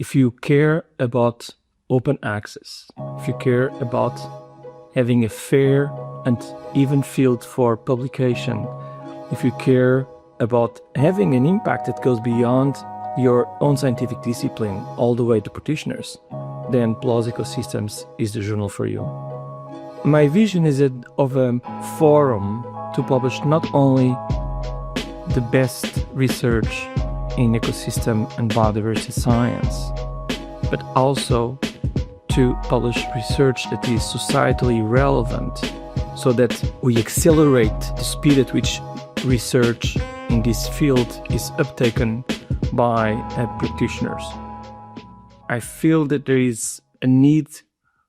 if you care about open access, if you care about having a fair and even field for publication, if you care about having an impact that goes beyond your own scientific discipline all the way to practitioners, then PLOS Ecosystems is the journal for you. My vision is of a forum to publish not only the best research in ecosystem and biodiversity science, but also to publish research that is societally relevant so that we accelerate the speed at which research in this field is uptaken by practitioners. I feel that there is a need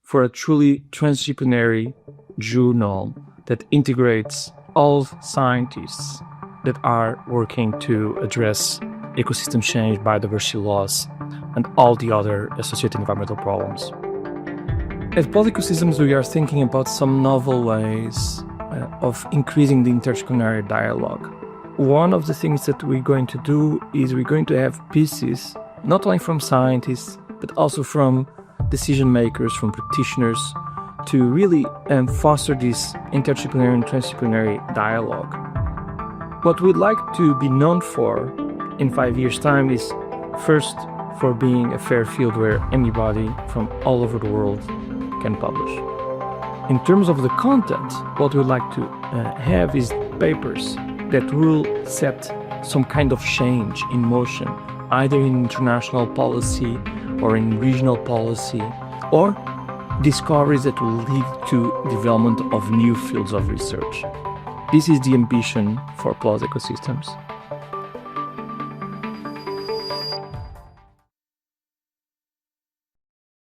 for a truly transdisciplinary journal that integrates all scientists that are working to address ecosystem change, biodiversity loss, and all the other associated environmental problems. At PLOS Ecosystems, we are thinking about some novel ways of increasing the interdisciplinary dialogue. One of the things that we're going to do is we're going to have pieces, not only from scientists, but also from decision makers, from practitioners, to really foster this interdisciplinary and transdisciplinary dialogue. What we'd like to be known for in 5 years' time is first for being a fair field where anybody from all over the world can publish. In terms of the content, what we'd like to have is papers that will set some kind of change in motion, either in international policy or in regional policy, or discoveries that will lead to development of new fields of research. This is the ambition for PLOS Ecosystems.